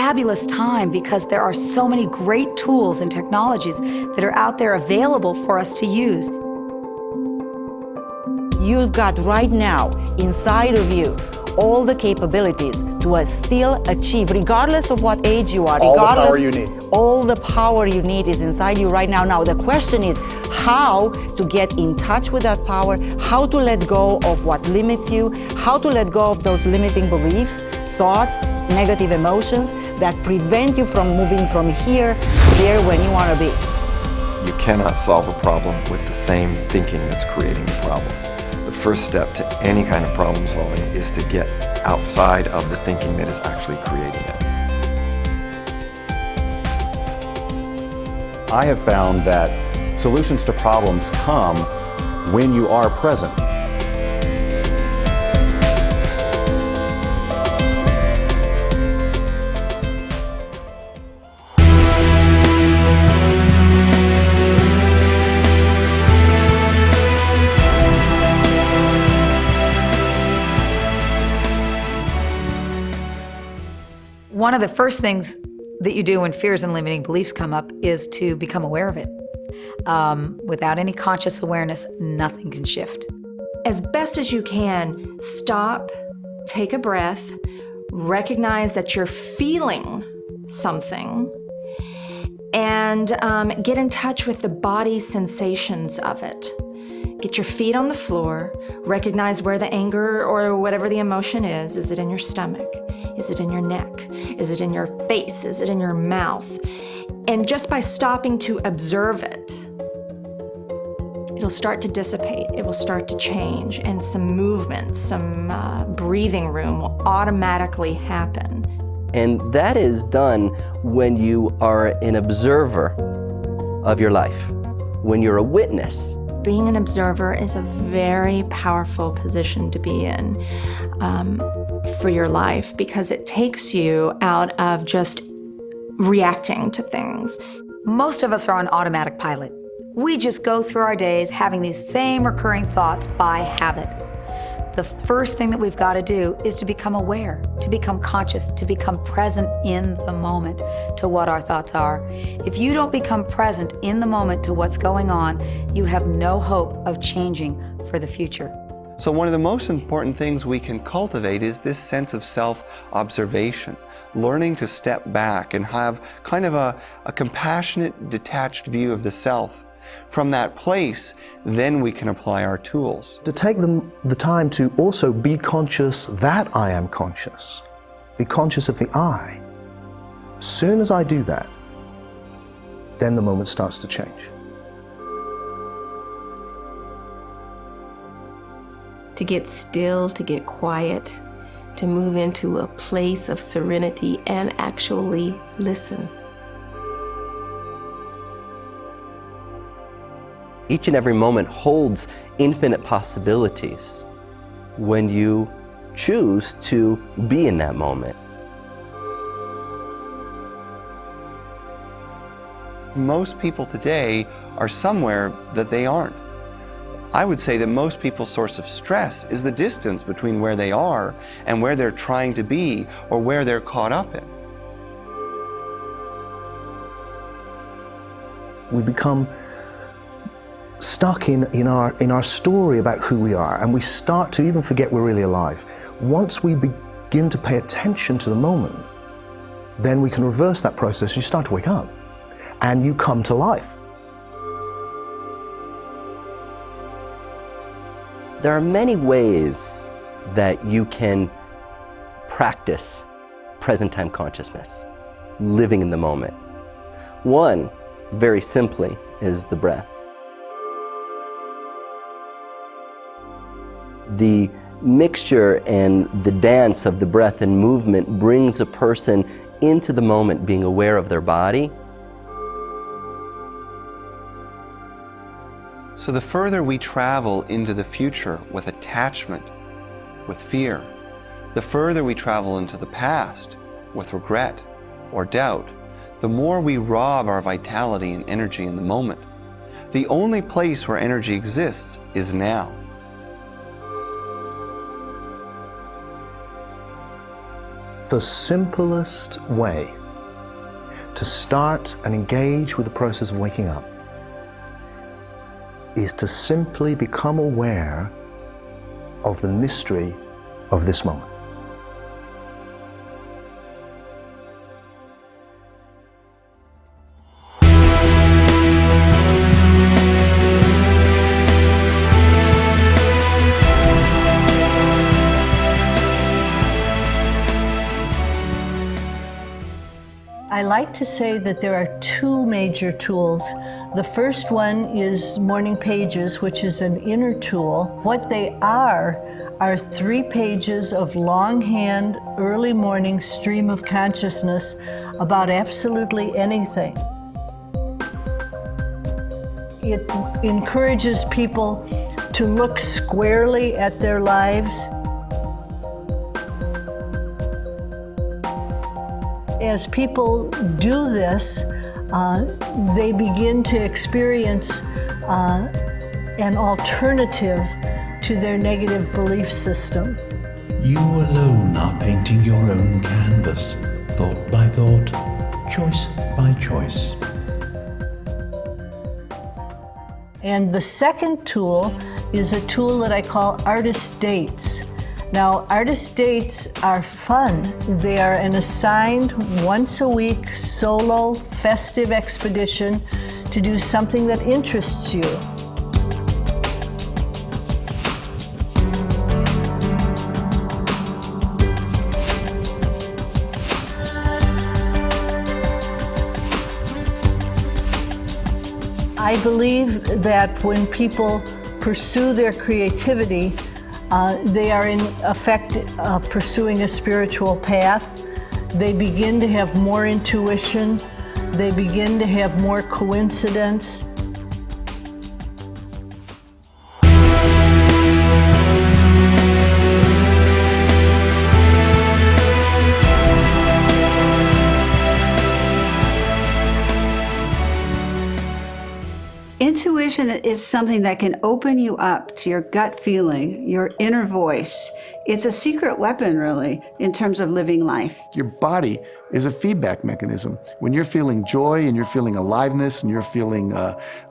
fabulous time because there are so many great tools and technologies that are out there available for us to use. You've got right now, inside of you, all the capabilities to still achieve, regardless of what age you are, all the power you need. All the power you need is inside you right now. Now, the question is how to get in touch with that power, how to let go of what limits you, how to let go of those limiting beliefs, thoughts, negative emotions that prevent you from moving from here to there when you want to be. You cannot solve a problem with the same thinking that's creating the problem. The first step to any kind of problem solving is to get outside of the thinking that is actually creating it. I have found that solutions to problems come when you are present. One of the first things that you do when fears and limiting beliefs come up is to become aware of it. Without any conscious awareness, nothing can shift. As best as you can, stop, take a breath, recognize that you're feeling something, and get in touch with the body sensations of it. Get your feet on the floor, recognize where the anger or whatever the emotion is. Is it in your stomach? Is it in your neck? Is it in your face? Is it in your mouth? And just by stopping to observe it, it'll start to dissipate. It will start to change, and some movement, some breathing room will automatically happen. And that is done when you are an observer of your life, when you're a witness. Being an observer is a very powerful position to be in for your life, because it takes you out of just reacting to things. Most of us are on automatic pilot. We just go through our days having these same recurring thoughts by habit. The first thing that we've got to do is to become aware, to become conscious, to become present in the moment to what our thoughts are. If you don't become present in the moment to what's going on, you have no hope of changing for the future. So one of the most important things we can cultivate is this sense of self-observation, learning to step back and have kind of a compassionate, detached view of the self. From that place, then we can apply our tools. To take the time to also be conscious that I am conscious. Be conscious of the I. As soon as I do that, then the moment starts to change. To get still, to get quiet, to move into a place of serenity and actually listen. Each and every moment holds infinite possibilities when you choose to be in that moment. Most people today are somewhere that they aren't. I would say that most people's source of stress is the distance between where they are and where they're trying to be or where they're caught up in. We become stuck in our story about who we are, and we start to even forget we're really alive. Once we begin to pay attention to the moment, then we can reverse that process. You start to wake up and you come to life. There are many ways that you can practice present time consciousness, living in the moment. One, very simply, is the breath. The mixture and the dance of the breath and movement brings a person into the moment, being aware of their body. So the further we travel into the future with attachment, with fear, the further we travel into the past with regret or doubt, the more we rob our vitality and energy in the moment. The only place where energy exists is now. The simplest way to start and engage with the process of waking up is to simply become aware of the mystery of this moment. I like to say that there are two major tools. The first one is Morning Pages, which is an inner tool. What they are 3 pages of longhand, early morning stream of consciousness about absolutely anything. It encourages people to look squarely at their lives. As people do this, they begin to experience an alternative to their negative belief system. You alone are painting your own canvas, thought by thought, choice by choice. And the second tool is a tool that I call Artist Dates. Now, Artist Dates are fun. They are an assigned once-a-week solo festive expedition to do something that interests you. I believe that when people pursue their creativity, they are in effect pursuing a spiritual path. They begin to have more intuition. They begin to have more coincidence. Intuition is something that can open you up to your gut feeling, your inner voice. It's a secret weapon, really, in terms of living life. Your body is a feedback mechanism. When you're feeling joy and you're feeling aliveness and you're feeling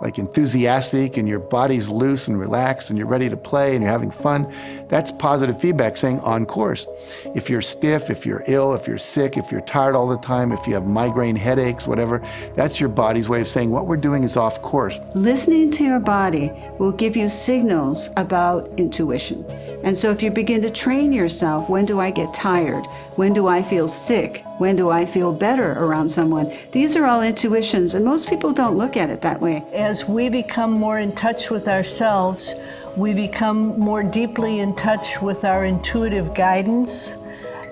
like enthusiastic and your body's loose and relaxed and you're ready to play and you're having fun, that's positive feedback saying on course. If you're stiff, if you're ill, if you're sick, if you're tired all the time, if you have migraine headaches, whatever, that's your body's way of saying what we're doing is off course. Listening to your body will give you signals about intuition. And so if you begin to train yourself, when do I get tired? When do I feel sick? When do I feel better around someone? These are all intuitions, and most people don't look at it that way. As we become more in touch with ourselves, we become more deeply in touch with our intuitive guidance.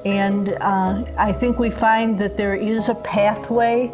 And I think we find that there is a pathway,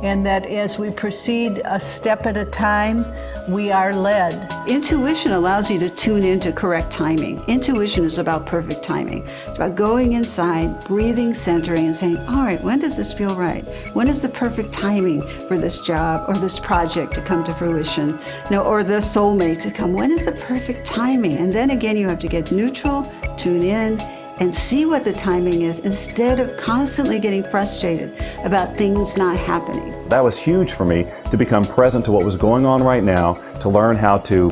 and that as we proceed a step at a time, we are led. Intuition allows you to tune into correct timing. Intuition is about perfect timing. It's about going inside, breathing, centering, and saying, all right, when does this feel right? When is the perfect timing for this job or this project to come to fruition? Or the soulmate to come? When is the perfect timing? And then again, you have to get neutral, tune in, and see what the timing is instead of constantly getting frustrated about things not happening. That was huge for me, to become present to what was going on right now, to learn how to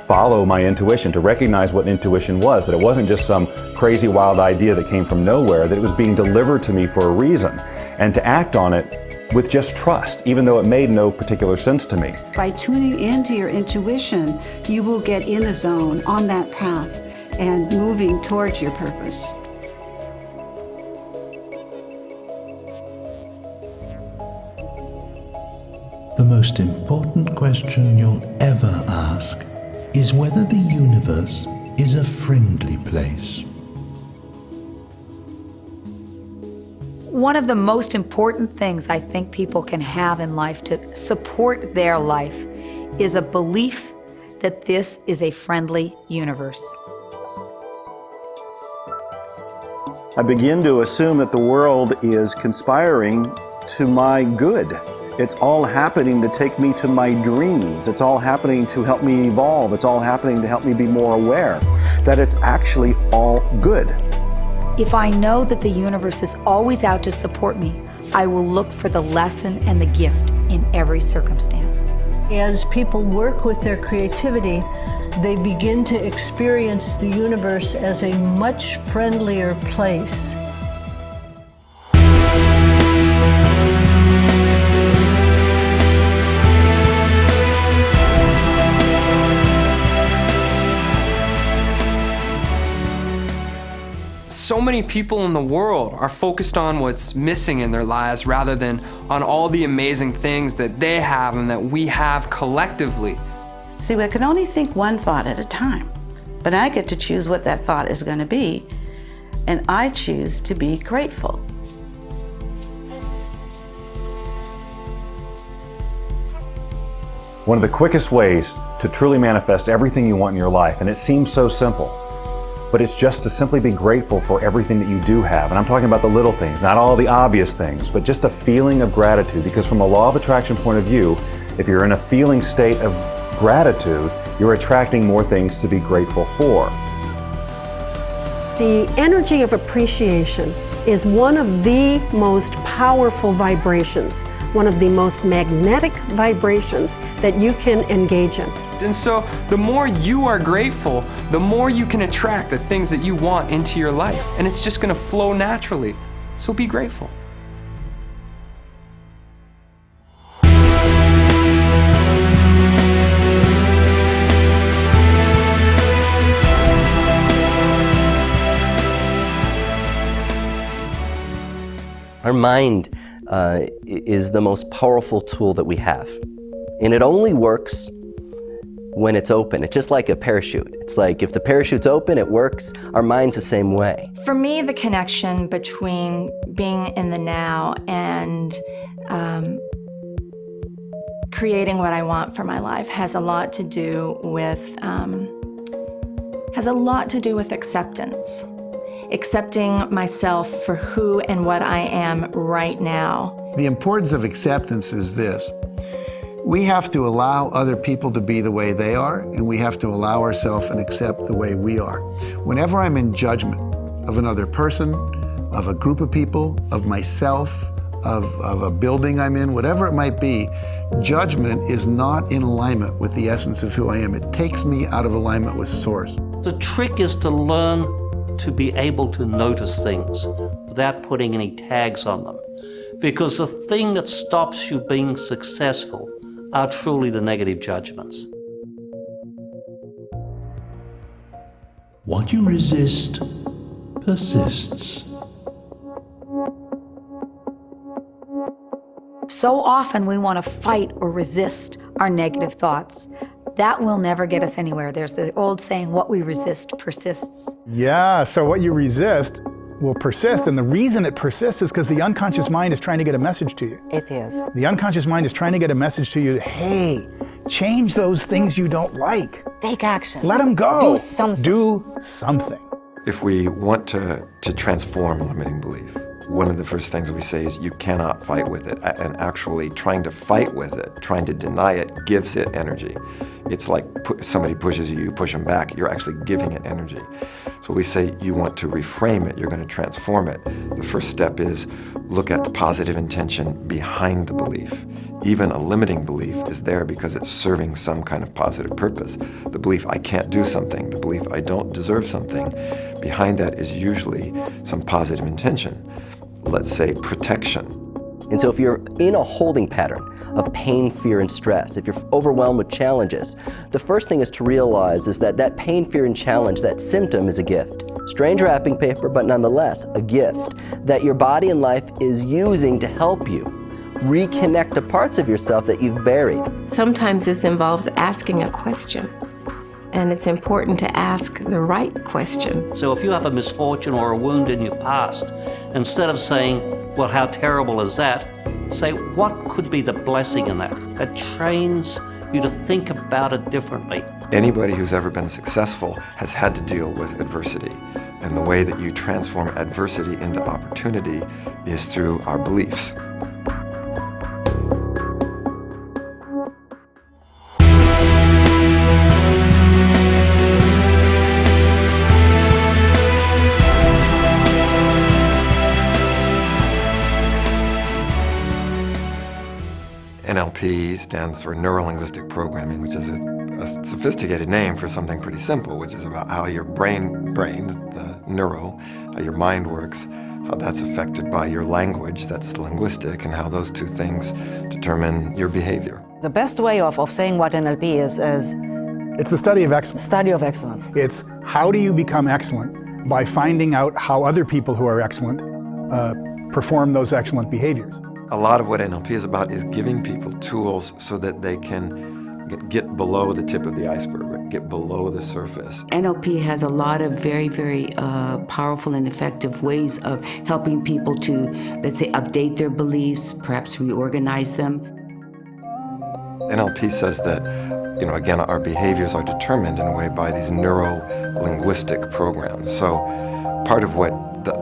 follow my intuition, to recognize what intuition was, that it wasn't just some crazy wild idea that came from nowhere, that it was being delivered to me for a reason, and to act on it with just trust, even though it made no particular sense to me. By tuning into your intuition, you will get in the zone, on that path, and moving towards your purpose. The most important question you'll ever ask is whether the universe is a friendly place. One of the most important things I think people can have in life to support their life is a belief that this is a friendly universe. I begin to assume that the world is conspiring to my good. It's all happening to take me to my dreams. It's all happening to help me evolve. It's all happening to help me be more aware that it's actually all good. If I know that the universe is always out to support me, I will look for the lesson and the gift in every circumstance. As people work with their creativity, they begin to experience the universe as a much friendlier place. So many people in the world are focused on what's missing in their lives rather than on all the amazing things that they have and that we have collectively. See, I can only think one thought at a time, but I get to choose what that thought is going to be, and I choose to be grateful. One of the quickest ways to truly manifest everything you want in your life, and it seems so simple, but it's just to simply be grateful for everything that you do have. And I'm talking about the little things, not all the obvious things, but just a feeling of gratitude. Because from a law of attraction point of view, if you're in a feeling state of gratitude, you're attracting more things to be grateful for. The energy of appreciation is one of the most powerful vibrations, one of the most magnetic vibrations that you can engage in. And so the more you are grateful, the more you can attract the things that you want into your life. And it's just going to flow naturally. So be grateful. Our mind is the most powerful tool that we have. And it only works when it's open. It's just like a parachute. It's like if the parachute's open, it works. Our mind's the same way. For me, the connection between being in the now and creating what I want for my life has a lot to do with acceptance. Accepting myself for who and what I am right now. The importance of acceptance is this. We have to allow other people to be the way they are, and we have to allow ourselves and accept the way we are. Whenever I'm in judgment of another person, of a group of people, of myself, of a building I'm in, whatever it might be, judgment is not in alignment with the essence of who I am. It takes me out of alignment with Source. The trick is to learn to be able to notice things without putting any tags on them. Because the thing that stops you being successful are truly the negative judgments. What you resist persists. So often we want to fight or resist our negative thoughts. That will never get us anywhere. There's the old saying, what we resist persists. Yeah, so what you resist will persist, and the reason it persists is because the unconscious mind is trying to get a message to you. It is. The unconscious mind is trying to get a message to you, hey, change those things you don't like. Take action. Let them go. Do something. Do something. If we want to transform limiting belief, one of the first things we say is you cannot fight with it. And actually trying to fight with it, trying to deny it, gives it energy. It's like somebody pushes you, you push them back. You're actually giving it energy. So we say you want to reframe it, you're going to transform it. The first step is look at the positive intention behind the belief. Even a limiting belief is there because it's serving some kind of positive purpose. The belief I can't do something, the belief I don't deserve something, behind that is usually some positive intention. Let's say protection. And so if you're in a holding pattern of pain, fear, and stress, if you're overwhelmed with challenges, the first thing is to realize is that that pain, fear, and challenge, that symptom is a gift. Strange wrapping paper, but nonetheless a gift that your body and life is using to help you reconnect to parts of yourself that you've buried. Sometimes this involves asking a question, and it's important to ask the right question. So if you have a misfortune or a wound in your past, instead of saying, well, how terrible is that? Say, what could be the blessing in that? That trains you to think about it differently. Anybody who's ever been successful has had to deal with adversity. And the way that you transform adversity into opportunity is through our beliefs. NLP stands for Neuro-Linguistic Programming, which is a sophisticated name for something pretty simple, which is about how your brain, the neuro, how your mind works, how that's affected by your language, that's linguistic, and how those two things determine your behavior. The best way of saying what NLP is it's the study of excellence. Study of excellence. It's how do you become excellent by finding out how other people who are excellent perform those excellent behaviors. A lot of what NLP is about is giving people tools so that they can get below the tip of the iceberg, get below the surface. NLP has a lot of very, very powerful and effective ways of helping people to, let's say, update their beliefs, perhaps reorganize them. NLP says that, again, our behaviors are determined in a way by these neuro-linguistic programs. So part of what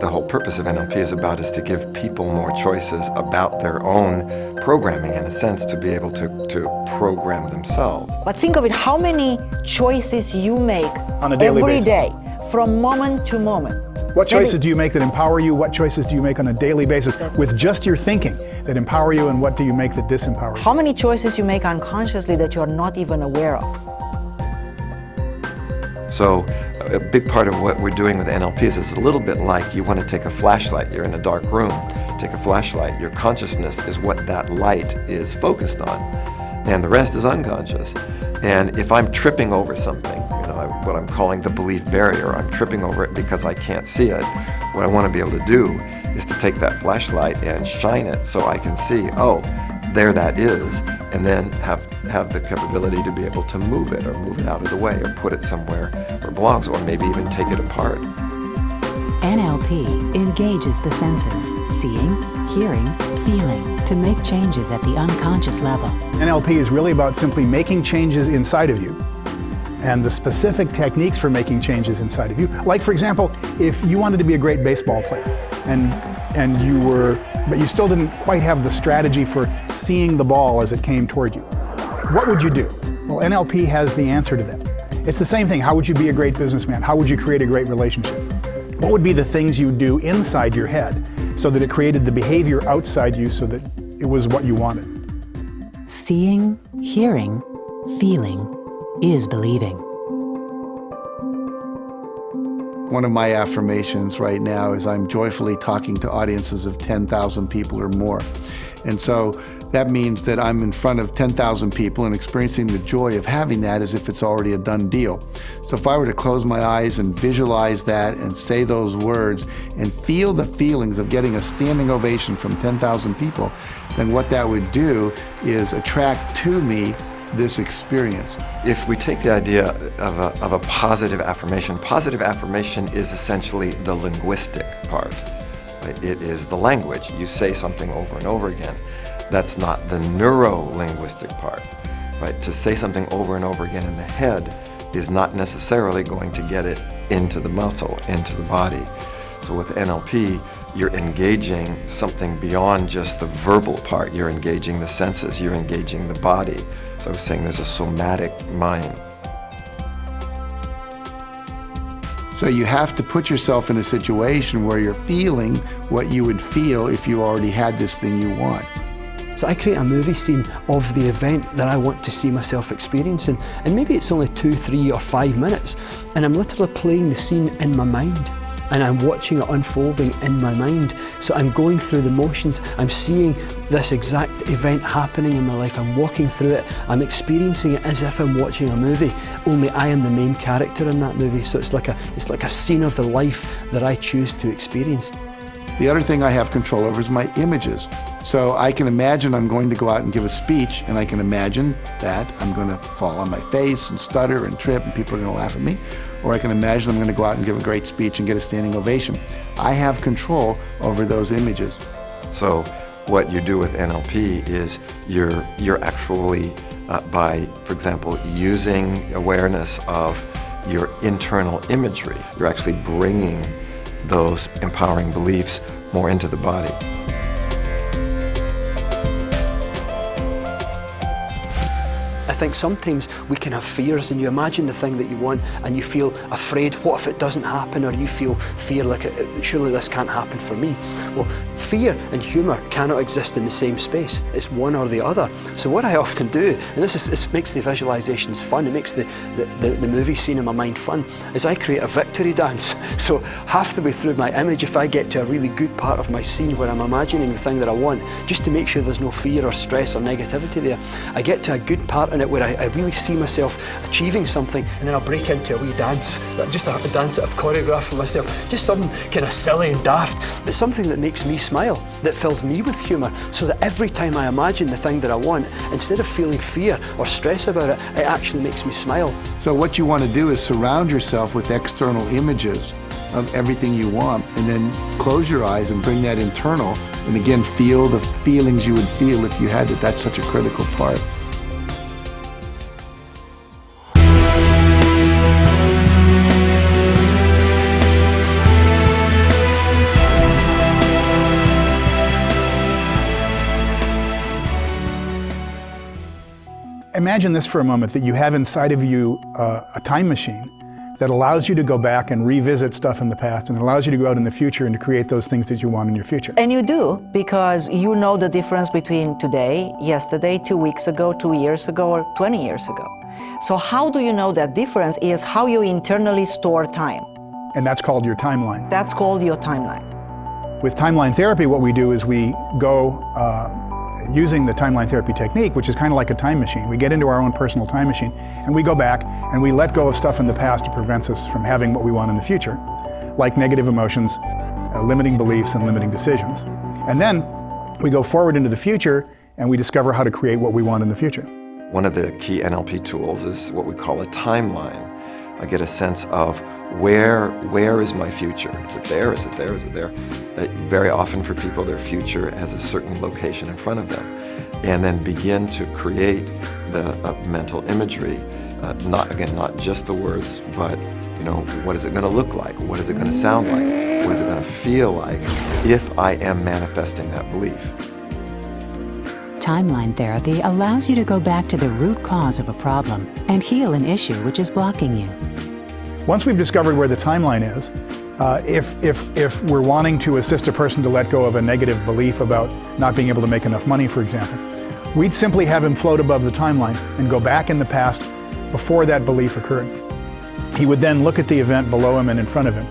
the whole purpose of NLP is about is to give people more choices about their own programming, in a sense, to be able to program themselves. But think of it, how many choices you make on a daily every basis. day, from moment to moment. What choices do you make that empower you? What choices do you make on a daily basis with just your thinking that empower you, and what do you make that disempower you? How many choices you make unconsciously that you're not even aware of? So a big part of what we're doing with NLP is it's a little bit like you want to take a flashlight. You're in a dark room. Take a flashlight. Your consciousness is what that light is focused on, and the rest is unconscious. And if I'm tripping over something, what I'm calling the belief barrier, I'm tripping over it because I can't see it. What I want to be able to do is to take that flashlight and shine it so I can see, oh, there that is, and then have the capability to be able to move it or move it out of the way or put it somewhere where it belongs, or maybe even take it apart. NLP engages the senses, seeing, hearing, feeling, to make changes at the unconscious level. NLP is really about simply making changes inside of you, and the specific techniques for making changes inside of you. Like, for example, if you wanted to be a great baseball player but you still didn't quite have the strategy for seeing the ball as it came toward you, what would you do? Well, NLP has the answer to that. It's the same thing. How would you be a great businessman? How would you create a great relationship? What would be the things you would do inside your head so that it created the behavior outside you so that it was what you wanted? Seeing, hearing, feeling is believing. One of my affirmations right now is I'm joyfully talking to audiences of 10,000 people or more. And so that means that I'm in front of 10,000 people and experiencing the joy of having that as if it's already a done deal. So if I were to close my eyes and visualize that and say those words and feel the feelings of getting a standing ovation from 10,000 people, then what that would do is attract to me this experience. If we take the idea of a positive affirmation is essentially the linguistic part. Right? It is the language. You say something over and over again. That's not the neuro-linguistic part. Right? To say something over and over again in the head is not necessarily going to get it into the muscle, into the body. So with NLP, you're engaging something beyond just the verbal part. You're engaging the senses, you're engaging the body. So I was saying there's a somatic mind. So you have to put yourself in a situation where you're feeling what you would feel if you already had this thing you want. So I create a movie scene of the event that I want to see myself experiencing, and maybe it's only 2, 3, or 5 minutes, and I'm literally playing the scene in my mind. And I'm watching it unfolding in my mind. So I'm going through the motions, I'm seeing this exact event happening in my life, I'm walking through it, I'm experiencing it as if I'm watching a movie, only I am the main character in that movie. So it's like a scene of the life that I choose to experience. The other thing I have control over is my images. So I can imagine I'm going to go out and give a speech, and I can imagine that I'm going to fall on my face and stutter and trip and people are going to laugh at me. Or I can imagine I'm going to go out and give a great speech and get a standing ovation. I have control over those images. So what you do with NLP is you're actually, by, for example, using awareness of your internal imagery, you're actually bringing those empowering beliefs more into the body. I think sometimes we can have fears, and you imagine the thing that you want and you feel afraid, what if it doesn't happen? Or you feel fear like, surely this can't happen for me. Well, fear and humour cannot exist in the same space. It's one or the other. So what I often do, and this makes the visualizations fun, it makes the movie scene in my mind fun, is I create a victory dance. So half the way through my image, if I get to a really good part of my scene where I'm imagining the thing that I want, just to make sure there's no fear or stress or negativity there, I get to a good part in it where I really see myself achieving something, and then I'll break into a wee dance, just a dance that I've choreographed for myself, just something kind of silly and daft, but something that makes me smile, that fills me with humour, so that every time I imagine the thing that I want, instead of feeling fear or stress about it, it actually makes me smile. So what you want to do is surround yourself with external images of everything you want, and then close your eyes and bring that internal, and again feel the feelings you would feel if you had it. That's such a critical part. Imagine this for a moment, that you have inside of you a time machine that allows you to go back and revisit stuff in the past, and allows you to go out in the future and to create those things that you want in your future. And you do, because you know the difference between today, yesterday, 2 weeks ago, 2 years ago, or 20 years ago. So how do you know that difference is how you internally store time. And that's called your timeline. That's called your timeline. With timeline therapy, what we do is we go using the timeline therapy technique, which is kind of like a time machine. We get into our own personal time machine, and we go back and we let go of stuff in the past that prevents us from having what we want in the future, like negative emotions, limiting beliefs, and limiting decisions. And then we go forward into the future and we discover how to create what we want in the future. One of the key NLP tools is what we call a timeline. I get a sense of where is my future? Is it there? Is it there? Is it there? Very often for people, their future has a certain location in front of them. And then begin to create the mental imagery, not just the words, but what is it going to look like? What is it going to sound like? What is it going to feel like if I am manifesting that belief? Timeline therapy allows you to go back to the root cause of a problem and heal an issue which is blocking you. Once we've discovered where the timeline is, if we're wanting to assist a person to let go of a negative belief about not being able to make enough money, for example, we'd simply have him float above the timeline and go back in the past before that belief occurred. He would then look at the event below him and in front of him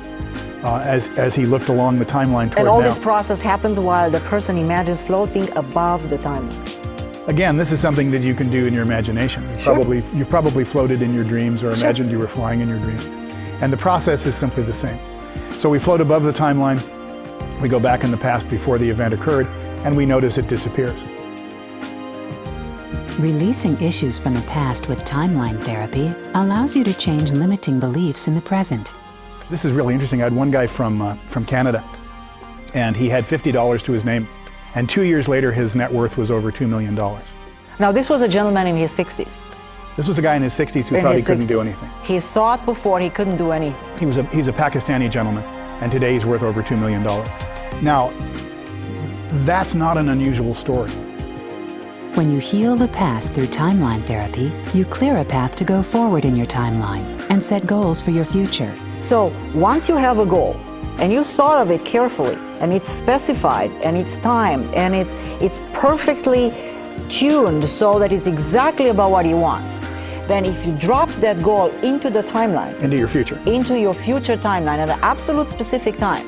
as he looked along the timeline toward And all now. this process happens while the person imagines floating above the timeline. Again, this is something that you can do in your imagination. You've probably floated in your dreams or imagined you were flying in your dreams. And the process is simply the same. So we float above the timeline, we go back in the past before the event occurred, and we notice it disappears. Releasing issues from the past with timeline therapy allows you to change limiting beliefs in the present. This is really interesting. I had one guy from Canada, and he had $50 to his name, and 2 years later his net worth was over $2 million. Now this was a gentleman in his 60s. This was a guy in his 60s who thought he couldn't do anything. He thought before he couldn't do anything. He's a Pakistani gentleman, and today he's worth over $2 million. Now, that's not an unusual story. When you heal the past through timeline therapy, you clear a path to go forward in your timeline and set goals for your future. So once you have a goal, and you thought of it carefully, and it's specified, and it's timed, and it's perfectly tuned so that it's exactly about what you want, then if you drop that goal into the timeline, into your future timeline at an absolute specific time,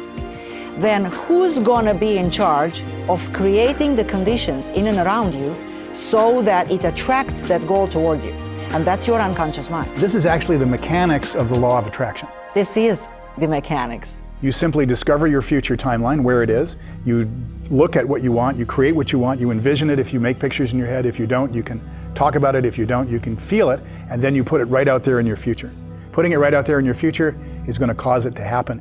then who's gonna be in charge of creating the conditions in and around you so that it attracts that goal toward you? And that's your unconscious mind. This is actually the mechanics of the law of attraction. This is the mechanics. You simply discover your future timeline, where it is. You look at what you want, you create what you want, you envision it if you make pictures in your head. If you don't, you can talk about it. If you don't, you can feel it, and then you put it right out there in your future. Putting it right out there in your future is going to cause it to happen.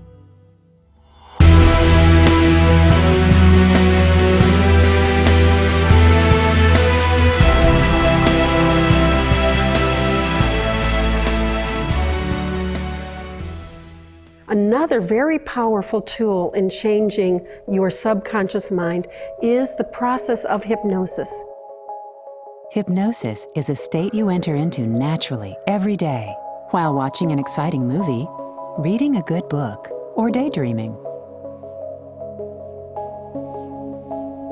Another very powerful tool in changing your subconscious mind is the process of hypnosis. Hypnosis is a state you enter into naturally every day while watching an exciting movie, reading a good book, or daydreaming.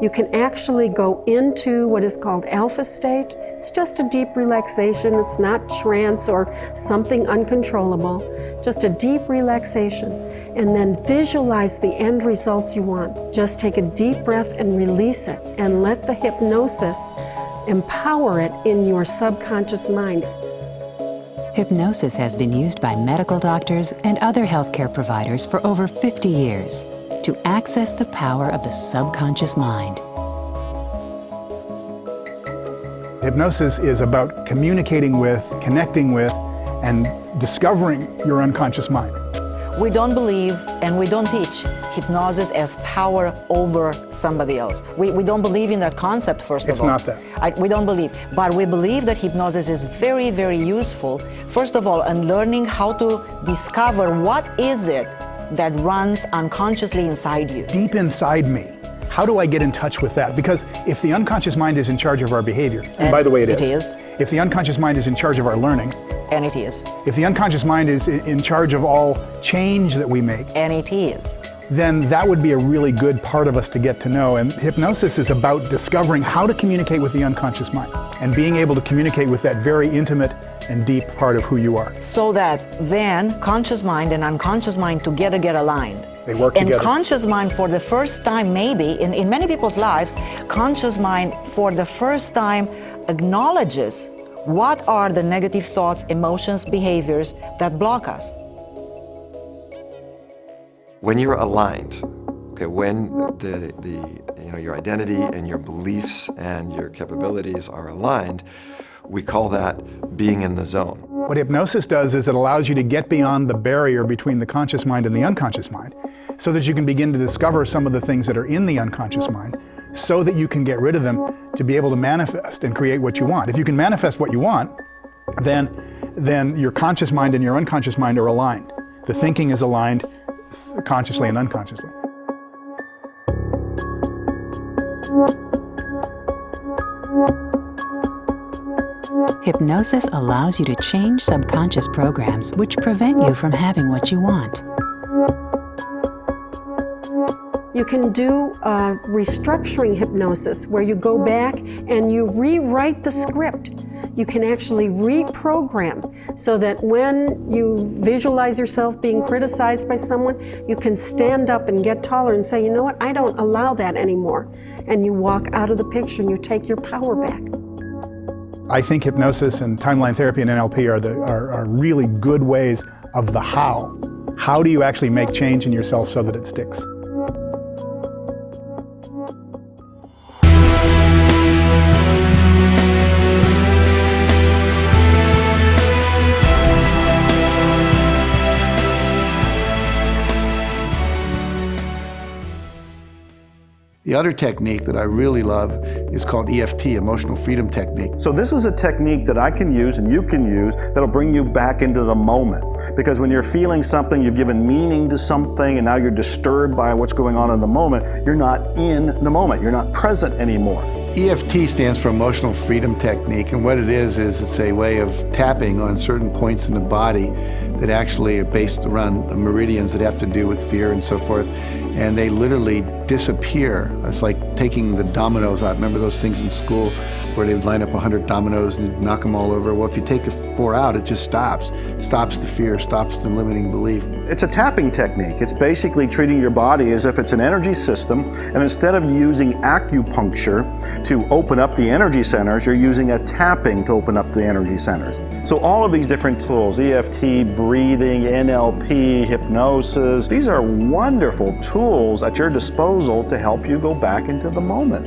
You can actually go into what is called alpha state. It's just a deep relaxation. It's not trance or something uncontrollable, just a deep relaxation. And then visualize the end results you want. Just take a deep breath and release it, and let the hypnosis empower it in your subconscious mind. Hypnosis has been used by medical doctors and other healthcare providers for over 50 years to access the power of the subconscious mind. Hypnosis is about communicating with, connecting with, and discovering your unconscious mind. We don't believe and we don't teach hypnosis as power over somebody else. We don't believe in that concept, first of all. It's not that. We don't believe. But we believe that hypnosis is very, very useful, first of all, in learning how to discover what is it that runs unconsciously inside you. Deep inside me. How do I get in touch with that? Because if the unconscious mind is in charge of our behavior, and by the way, it is. If the unconscious mind is in charge of our learning, and it is. If the unconscious mind is in charge of all change that we make, and it is, then that would be a really good part of us to get to know. And hypnosis is about discovering how to communicate with the unconscious mind and being able to communicate with that very intimate and deep part of who you are. So that then conscious mind and unconscious mind together get aligned. They work and together. Conscious mind for the first time, maybe, in many people's lives, conscious mind for the first time acknowledges what are the negative thoughts, emotions, behaviors that block us. When you're aligned, okay, when your identity and your beliefs and your capabilities are aligned, we call that being in the zone. What hypnosis does is it allows you to get beyond the barrier between the conscious mind and the unconscious mind, so that you can begin to discover some of the things that are in the unconscious mind, so that you can get rid of them to be able to manifest and create what you want. If you can manifest what you want, then your conscious mind and your unconscious mind are aligned. The thinking is aligned consciously and unconsciously. Hypnosis allows you to change subconscious programs which prevent you from having what you want. You can do restructuring hypnosis, where you go back and you rewrite the script. You can actually reprogram so that when you visualize yourself being criticized by someone, you can stand up and get taller and say, you know what, I don't allow that anymore. And you walk out of the picture and you take your power back. I think hypnosis and timeline therapy and NLP are really good ways of the how. How do you actually make change in yourself so that it sticks? The other technique that I really love is called EFT, Emotional Freedom Technique. So this is a technique that I can use and you can use that'll bring you back into the moment. Because when you're feeling something, you've given meaning to something, and now you're disturbed by what's going on in the moment, you're not in the moment, you're not present anymore. EFT stands for Emotional Freedom Technique, and what it is it's a way of tapping on certain points in the body that actually are based around meridians that have to do with fear and so forth, and they literally disappear. It's like taking the dominoes out. Remember those things in school where they would line up 100 dominoes and knock them all over? Well, if you take the 4 out, it just stops. Stops the fear, stops the limiting belief. It's a tapping technique. It's basically treating your body as if it's an energy system, and instead of using acupuncture to open up the energy centers, you're using a tapping to open up the energy centers. So all of these different tools, EFT, breathing, NLP, hypnosis, these are wonderful tools at your disposal to help you go back into the moment.